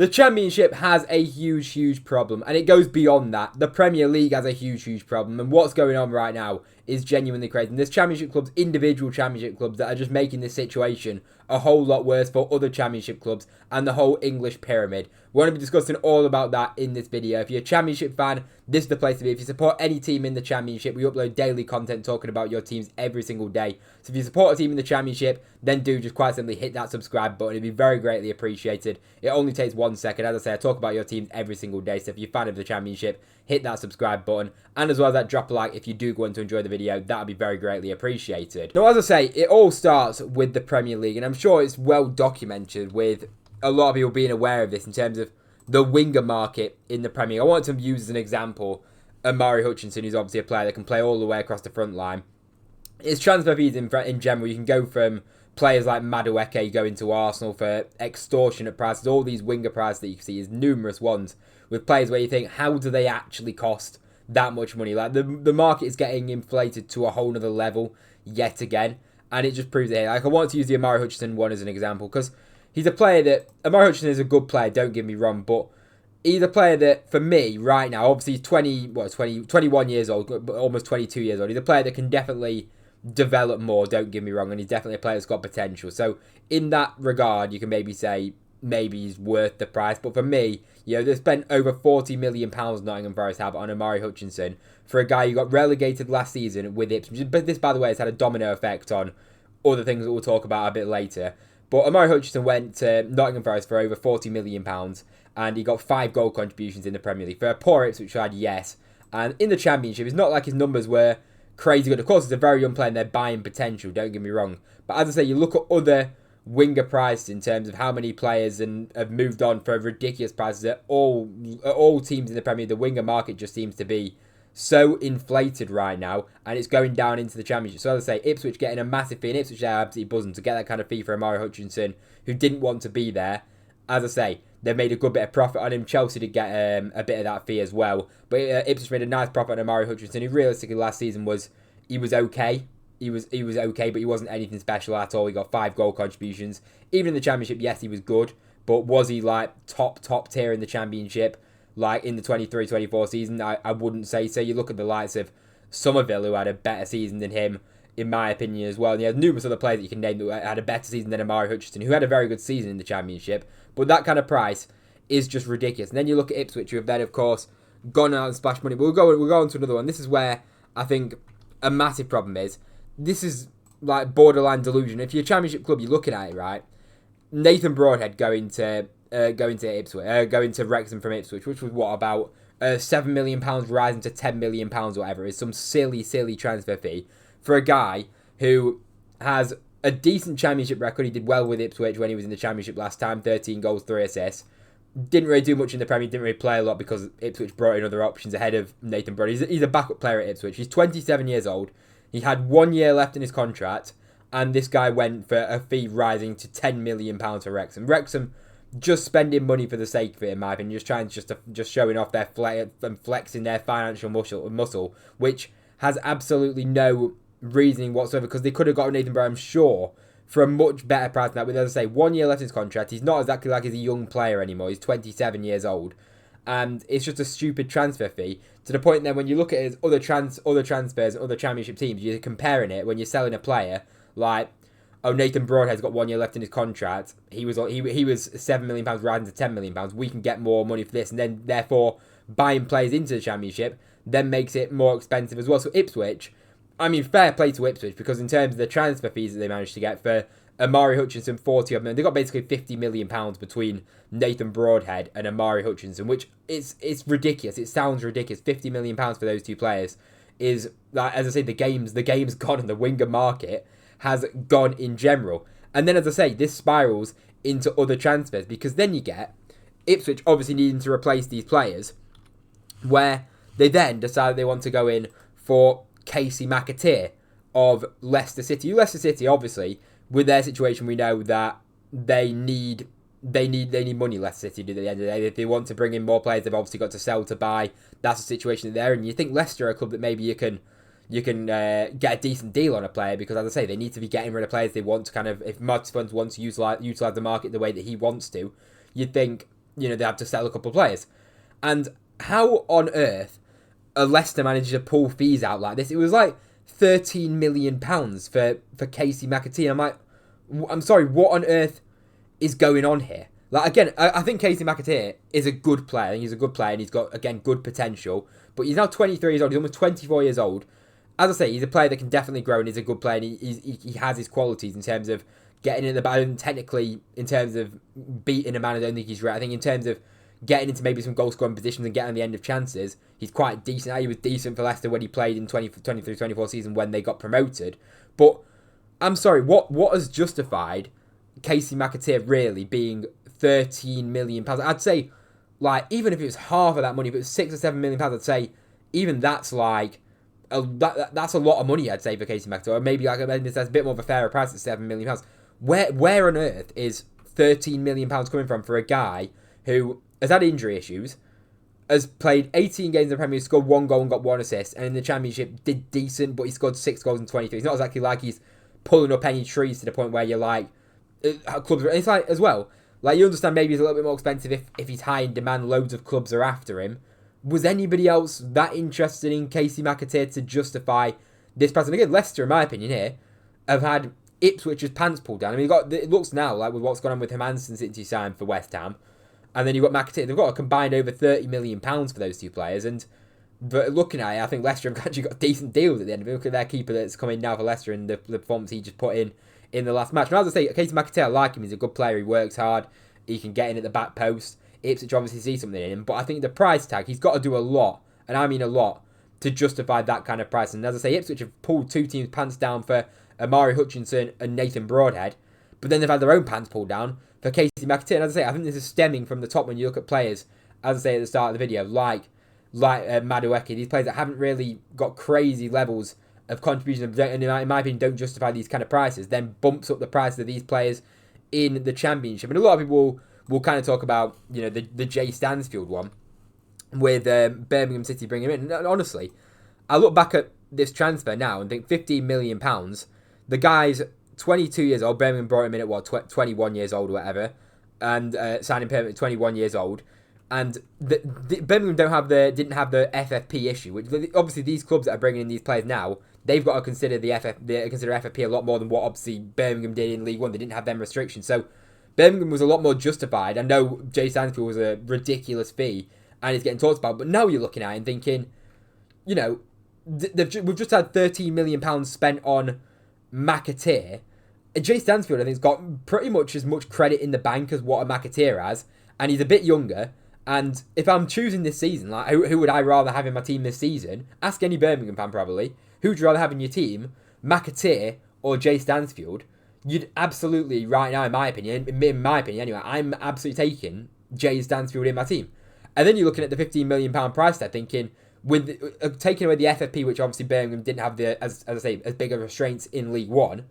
The Championship has a huge problem, and it goes beyond that. The Premier League has a huge problem, and what's going on right now is genuinely crazy. And there's Championship clubs, individual Championship clubs, that are just making this situation a whole lot worse for other Championship clubs and the whole English pyramid. We're going to be discussing all about that in this video. If you're a Championship fan, this is the place to be. If you support any team in the Championship, we upload daily content talking about your teams every single day. So if you support a team in the Championship, then do just quite simply hit that subscribe button. It'd be very greatly appreciated. It only takes 1 second. As I say, I talk about your teams every single day. So if you're a fan of the Championship, hit that subscribe button. And as well as that, drop a like if you do go on to enjoy the video. That would be very greatly appreciated. Now, as I say, it all starts with the Premier League. And I'm sure it's well documented with a lot of people being aware of this in terms of the winger market in the Premier League. I want to use as an example Omari Hutchinson, who's obviously a player that can play all the way across the front line. His transfer fees in general, you can go from players like Madueke going to Arsenal for extortionate prices, all these winger prices that you can see, is numerous ones with players where you think, how do they actually cost that much money? Like the market is getting inflated to a whole nother level yet again, and it just proves it here. Like, I want to use the Omari Hutchinson one as an example because he's a player that, Omari Hutchinson is a good player, don't get me wrong, but he's a player that, for me, right now, obviously he's 21 years old, almost 22 years old. He's a player that can definitely develop more, don't get me wrong, and he's definitely a player that's got potential. So, in that regard, you can maybe say, maybe he's worth the price. But for me, you know, they spent over £40 million Nottingham Forest have on Omari Hutchinson for a guy who got relegated last season with Ipswich. But this, by the way, has had a domino effect on other things that we'll talk about a bit later. But Omari Hutchinson went to Nottingham Forest for over £40 million, and he got 5 goal contributions in the Premier League. For a poor Ipswich side, yes. And in the Championship, it's not like his numbers were crazy good. Of course, he's a very young player and they're buying potential, don't get me wrong. But as I say, you look at other winger prices in terms of how many players and have moved on for ridiculous prices at all teams in the Premier League. The winger market just seems to be so inflated right now, and it's going down into the Championship. So as I say, Ipswich getting a massive fee, and Ipswich are absolutely buzzing to get that kind of fee for Omari Hutchinson, who didn't want to be there. As I say, they made a good bit of profit on him. Chelsea did get a bit of that fee as well, but Ipswich made a nice profit on Omari Hutchinson, who realistically last season was okay. He was okay, but he wasn't anything special at all. He got 5 goal contributions. Even in the Championship, yes, he was good, but was he like top tier in the Championship? Like in the 23-24 season, I wouldn't say so. You look at the likes of Somerville, who had a better season than him, in my opinion, as well. And you have numerous other players that you can name that had a better season than Omari Hutchinson, who had a very good season in the Championship. But that kind of price is just ridiculous. And then you look at Ipswich, who have then, of course, gone out and splashed money. But we'll go on to another one. This is where I think a massive problem is. This is like borderline delusion. If you're a Championship club, you're looking at it, right? Nathan Broadhead going to Ipswich, going to Wrexham from Ipswich, which was what, about £7 million rising to £10 million, whatever. It's some silly transfer fee for a guy who has a decent Championship record. He did well with Ipswich when he was in the Championship last time, 13 goals, 3 assists. Didn't really do much in the Premier, didn't really play a lot because Ipswich brought in other options ahead of Nathan Broadhead. He's a backup player at Ipswich. He's 27 years old. He had 1 year left in his contract, and this guy went for a fee rising to £10 million for Wrexham. Wrexham just spending money for the sake of it, in my opinion, just trying just showing off their and flexing their financial muscle, which has absolutely no reasoning whatsoever, because they could have got Nathan Brown, I'm sure, for a much better price than that. With, as I say, 1 year left in his contract. He's not exactly like he's a young player anymore. He's 27 years old. And it's just a stupid transfer fee, to the point that when you look at his other transfers, other Championship teams, you're comparing it when you're selling a player like, oh, Nathan Broadhead's got 1 year left in his contract. He was £7 million rising to £10 million. We can get more money for this, and then therefore buying players into the Championship then makes it more expensive as well. So Ipswich, I mean, fair play to Ipswich, because in terms of the transfer fees that they managed to get for Omari Hutchinson, 40 of them, they got basically £50 million between Nathan Broadhead and Omari Hutchinson, which it's ridiculous. It sounds ridiculous. £50 million for those two players is, like, as I say, the game's gone, and the winger market has gone in general. And then, as I say, this spirals into other transfers, because then you get Ipswich obviously needing to replace these players, where they then decide they want to go in for Casey mcateer of Leicester City. Leicester City, obviously, with their situation, we know that they need money. Leicester City do at the end of the day. If they want to bring in more players, they've obviously got to sell to buy. That's the situation that they're in. You think Leicester are a club that maybe you can get a decent deal on a player, because, as I say, they need to be getting rid of players. They want to kind of, if Mud's Funds wants to utilise the market the way that he wants to, you'd think they have to sell a couple of players. And how on earth a Leicester managed to pull fees out like this? It was like £13 million for Casey McAteer. I'm like, I'm sorry, what on earth is going on here? Like, again, I think Casey McAteer is a good player. I think he's a good player and he's got, again, good potential. But he's now 23 years old. He's almost 24 years old. As I say, he's a player that can definitely grow and he's a good player. And he has his qualities in terms of getting in the back. And technically, in terms of beating a man, I don't think he's right. I think in terms of getting into maybe some goal-scoring positions and getting on the end of chances, he's quite decent. He was decent for Leicester when he played in 23-24 season when they got promoted. But I'm sorry, what has justified Casey McAteer really being £13 million? I'd say, like, even if it was half of that money, if it was £6 or £7 million, I'd say even that's like that's a lot of money. I'd say for Casey McAteer, or maybe that's a bit more of a fairer price at £7 million. Where on earth is £13 million coming from for a guy who has had injury issues, has played 18 games in the Premier League, scored 1 goal and got 1 assist, and in the Championship did decent, but he scored 6 goals in 23. It's not exactly like he's pulling up any trees to the point where you're like, clubs. It's like, as well, like, you understand maybe he's a little bit more expensive if he's high in demand, loads of clubs are after him. Was anybody else that interested in Casey McAteer to justify this price? And again, Leicester, in my opinion here, have had Ipswich's pants pulled down. I mean, it looks now like with what's gone on with Hermansen since he signed for West Ham, and then you've got McAteer. They've got a combined over £30 million for those two players. But looking at it, I think Leicester have actually got decent deals at the end of it. Look at their keeper that's coming now for Leicester and the performance he just put in the last match. And as I say, Casey McAteer, I like him. He's a good player. He works hard. He can get in at the back post. Ipswich obviously see something in him. But I think the price tag, he's got to do a lot, and I mean a lot, to justify that kind of price. And as I say, Ipswich have pulled two teams' pants down for Amari Hutchinson and Nathan Broadhead. But then they've had their own pants pulled down for Casey McAteer. And as I say, I think this is stemming from the top when you look at players, as I say at the start of the video, like Madueke, these players that haven't really got crazy levels of contribution, and in my opinion don't justify these kind of prices, then bumps up the price of these players in the Championship. And a lot of people will kind of talk about, the Jay Stansfield one with Birmingham City bringing him in. And honestly, I look back at this transfer now and think £15 million. The guy's 22 years old. Birmingham brought him in at 21 years old or whatever, and signed him permanent at 21 years old. And Birmingham didn't have the FFP issue, which obviously these clubs that are bringing in these players now, they've got to consider consider FFP a lot more than what obviously Birmingham did in League One. They didn't have them restrictions, so Birmingham was a lot more justified. I know Jay Stansfield was a ridiculous fee and he's getting talked about, but now you're looking at it and thinking, we've just had £13 million spent on McAteer. Jay Stansfield, I think, has got pretty much as much credit in the bank as what a McAteer has, and he's a bit younger. And if I'm choosing this season, like who would I rather have in my team this season? Ask any Birmingham fan probably. Who would you rather have in your team, McAteer or Jay Stansfield? You'd absolutely, right now, in my opinion anyway, I'm absolutely taking Jay Stansfield in my team. And then you're looking at the £15 million price tag, thinking, with taking away the FFP, which obviously Birmingham didn't have as I say, as big of restraints in League One,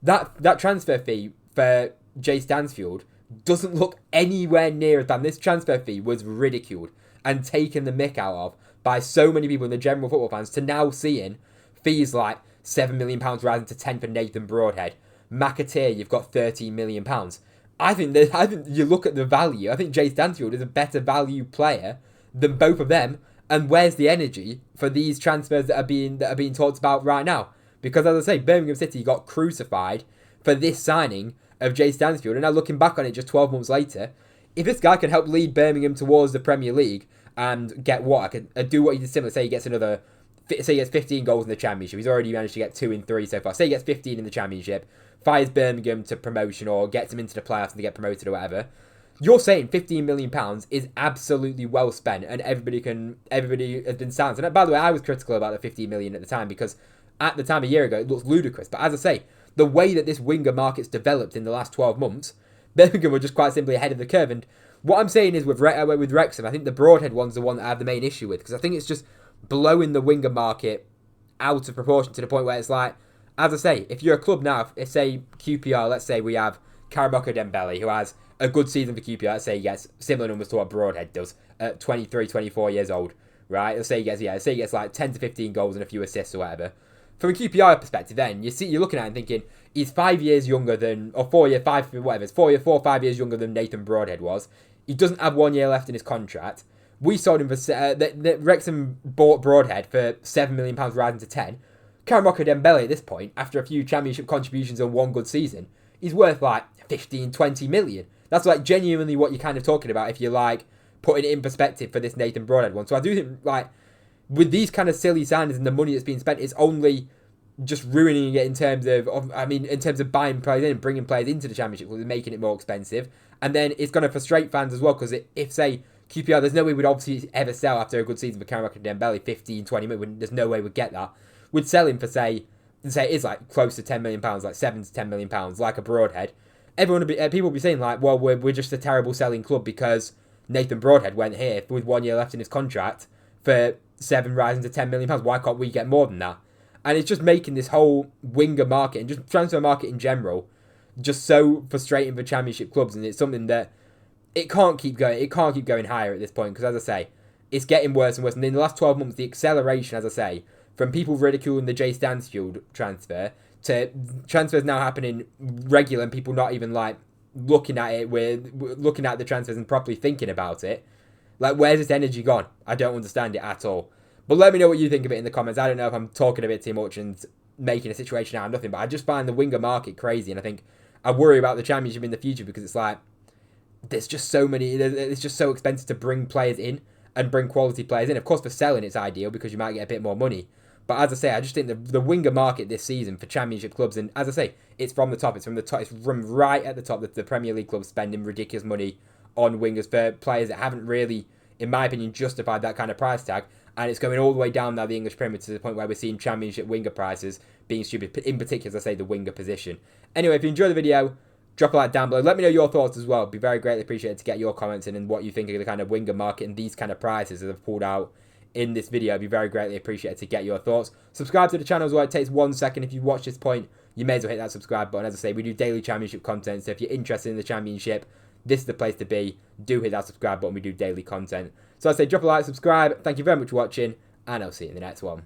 that transfer fee for Jay Stansfield doesn't look anywhere near as bad. This transfer fee was ridiculed and taken the mick out of by so many people in the general football fans, to now seeing fees like £7 million rising to 10 for Nathan Broadhead. McAteer, you've got £13 million. I think you look at the value. I think Jay Stansfield is a better value player than both of them. And where's the energy for these transfers that are being talked about right now? Because as I say, Birmingham City got crucified for this signing of Jay Stansfield, and now looking back on it just 12 months later, if this guy can help lead Birmingham towards the Premier League and get do what he did similar, say he gets 15 goals in the Championship, he's already managed to get 2 in 3 so far, say he gets 15 in the Championship, fires Birmingham to promotion or gets him into the playoffs and they get promoted or whatever, you're saying £15 million is absolutely well spent, and everybody has been silenced. And by the way, I was critical about the £15 million at the time, because at the time a year ago it looks ludicrous, but as I say, the way that this winger market's developed in the last 12 months, Birmingham were just quite simply ahead of the curve. And what I'm saying is with Wrexham, I think the Broadhead one's the one that I have the main issue with, because I think it's just blowing the winger market out of proportion to the point where it's like, as I say, if you're a club now, if say QPR, let's say we have Karamoko Dembele, who has a good season for QPR, let's say he gets similar numbers to what Broadhead does at 23, 24 years old, right? Let's say he gets like 10 to 15 goals and a few assists or whatever. From a QPR perspective, then you're looking at it and thinking he's 5 years younger than, or 4 or 5 years younger than Nathan Broadhead was. He doesn't have 1 year left in his contract. We sold him for... Wrexham bought Broadhead for £7 million rising to 10. Karamoko Dembele at this point, after a few championship contributions and one good season, he's worth like 15, 20 million. That's like genuinely what you're kind of talking about if you're like putting it in perspective for this Nathan Broadhead one. So I do think like with these kind of silly signings and the money that's being spent, it's only just ruining it in terms of buying players in and bringing players into the Championship and making it more expensive. And then it's going to frustrate fans as well because if say QPR, there's no way we'd obviously ever sell after a good season for Karamoko Dembele 15, 20 million. There's no way we'd get that. We'd sell him for say it's like close to £10 million, like £7 to £10 million, like a Broadhead. People would be saying like, well, we're just a terrible selling club because Nathan Broadhead went here with 1 year left in his contract for 7 rising to £10 million. Why can't we get more than that? And it's just making this whole winger market and just transfer market in general just so frustrating for Championship clubs, and it's something that it can't keep going. It can't keep going higher at this point because, as I say, it's getting worse and worse. And in the last 12 months, the acceleration, as I say, from people ridiculing the Jay Stansfield transfer to transfers now happening regular and people not even like looking at it, looking at the transfers and properly thinking about it. Like, where's this energy gone? I don't understand it at all. But let me know what you think of it in the comments. I don't know if I'm talking a bit too much and making a situation out of nothing, but I just find the winger market crazy, and I think I worry about the Championship in the future because it's like there's just so many. It's just so expensive to bring players in and bring quality players in. Of course, for selling, it's ideal because you might get a bit more money. But as I say, I just think the winger market this season for Championship clubs, and as I say, it's from the top. It's from the top. It's from right at the top. The Premier League clubs spending ridiculous money on wingers for players that haven't really, in my opinion, justified that kind of price tag. And it's going all the way down now the English Premier to the point where we're seeing Championship winger prices being stupid. In particular, as I say, the winger position. Anyway, if you enjoyed the video, drop a like down below. Let me know your thoughts as well. It'd be very greatly appreciated to get your comments in and what you think of the kind of winger market and these kind of prices that I've pulled out in this video. It'd be very greatly appreciated to get your thoughts. Subscribe to the channel as well. It takes 1 second. If you've watched this point, you may as well hit that subscribe button. As I say, we do daily Championship content, so if you're interested in the Championship, this is the place to be. Do hit that subscribe button. We do daily content. So I say drop a like, subscribe. Thank you very much for watching, and I'll see you in the next one.